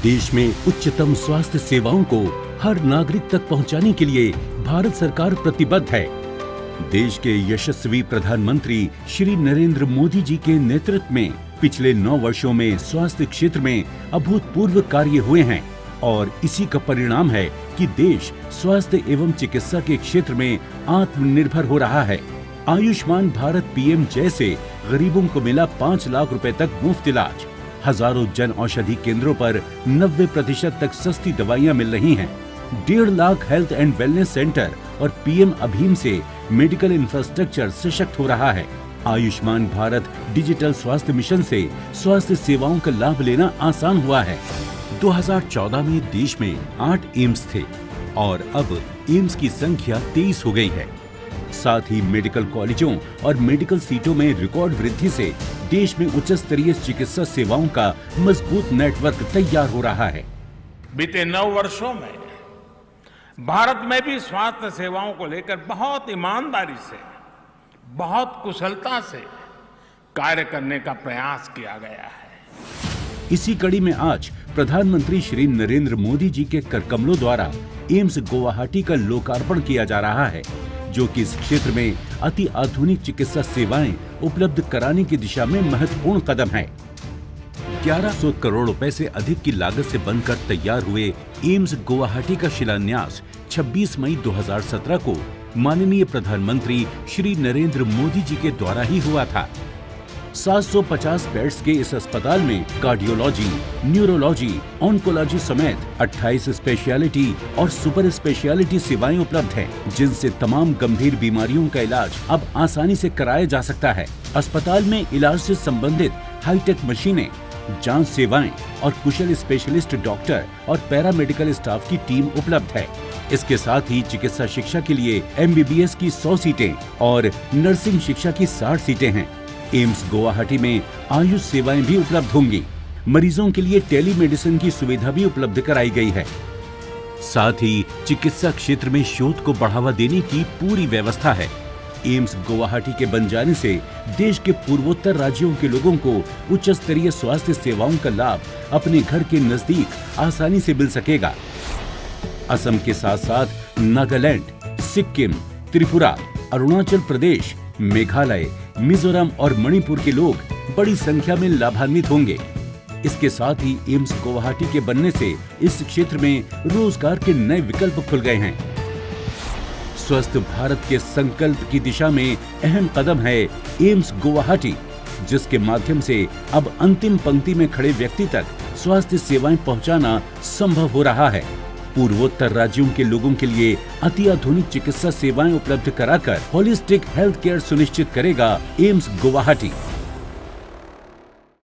देश में उच्चतम स्वास्थ्य सेवाओं को हर नागरिक तक पहुंचाने के लिए भारत सरकार प्रतिबद्ध है। देश के यशस्वी प्रधानमंत्री श्री नरेंद्र मोदी जी के नेतृत्व में पिछले 9 वर्षों में स्वास्थ्य क्षेत्र में अभूतपूर्व कार्य हुए हैं और इसी का परिणाम है कि देश स्वास्थ्य एवं चिकित्सा के क्षेत्र में आत्मनिर्भर हो रहा है। आयुष्मान भारत पीएम जैसे गरीबों को मिला 5 लाख रुपए तक मुफ्त इलाज। हजारों जन औषधि केंद्रों पर 90% तक सस्ती दवाइयां मिल रही हैं। 1.5 lakh health and wellness centre और पीएम अभीम से मेडिकल इंफ्रास्ट्रक्चर सशक्त हो रहा है। आयुष्मान भारत डिजिटल स्वास्थ्य मिशन से स्वास्थ्य सेवाओं का लाभ लेना आसान हुआ है। 2014 में देश में 8 एम्स थे और अब एम्स की संख्या 23 हो गई है। साथ ही मेडिकल कॉलेजों और मेडिकल सीटों में रिकॉर्ड वृद्धि से देश में उच्च स्तरीय चिकित्सा सेवाओं का मजबूत नेटवर्क तैयार हो रहा है। बीते 9 वर्षों में भारत में भी स्वास्थ्य सेवाओं को लेकर बहुत ईमानदारी से, बहुत कुशलता से कार्य करने का प्रयास किया गया है। इसी कड़ी में आज प्रधानमंत्री श्री नरेंद्र मोदी जी के कर कमलों द्वारा एम्स गुवाहाटी का लोकार्पण किया जा रहा है, जो कि इस क्षेत्र में अति आधुनिक चिकित्सा सेवाएं उपलब्ध कराने की दिशा में महत्वपूर्ण कदम है। 1100 करोड़ रुपए से अधिक की लागत से बनकर तैयार हुए एम्स गुवाहाटी का शिलान्यास 26 मई 2017 को माननीय प्रधानमंत्री श्री नरेंद्र मोदी जी के द्वारा ही हुआ था। 750 बेड्स के इस अस्पताल में कार्डियोलॉजी, न्यूरोलॉजी, ऑन्कोलॉजी समेत 28 स्पेशलिटी और सुपर स्पेशलिटी सेवाएं उपलब्ध हैं, जिनसे तमाम गंभीर बीमारियों का इलाज अब आसानी से कराया जा सकता है। अस्पताल में इलाज से संबंधित हाईटेक मशीनें, जांच सेवाएं और कुशल स्पेशलिस्ट डॉक्टर और पैरामेडिकल स्टाफ की टीम उपलब्ध है। इसके साथ ही चिकित्सा शिक्षा के लिए MBBS की 100 सीटें और नर्सिंग शिक्षा की 60 सीटें हैं। एम्स गुवाहाटी में आयुष सेवाएं भी उपलब्ध होंगी। मरीजों के लिए टेलीमेडिसिन की सुविधा भी उपलब्ध कराई गई है। साथ ही चिकित्सा क्षेत्र में शोध को बढ़ावा देने की पूरी व्यवस्था है। एम्स गुवाहाटी के बन जाने से देश के पूर्वोत्तर राज्यों के लोगों को उच्च स्तरीय स्वास्थ्य सेवाओं का लाभ अपने घर के नजदीक आसानी से मिल सकेगा। असम के साथ साथ नागालैंड, सिक्किम, त्रिपुरा, अरुणाचल प्रदेश, मेघालय, मिजोरम और मणिपुर के लोग बड़ी संख्या में लाभान्वित होंगे। इसके साथ ही एम्स गुवाहाटी के बनने से इस क्षेत्र में रोजगार के नए विकल्प खुल गए हैं। स्वस्थ भारत के संकल्प की दिशा में अहम कदम है एम्स गुवाहाटी, जिसके माध्यम से अब अंतिम पंक्ति में खड़े व्यक्ति तक स्वास्थ्य सेवाएं पहुंचाना संभव हो रहा है। पूर्वोत्तर राज्यों के लोगों के लिए अति आधुनिक चिकित्सा सेवाएं उपलब्ध कराकर होलिस्टिक हेल्थ केयर सुनिश्चित करेगा एम्स गुवाहाटी।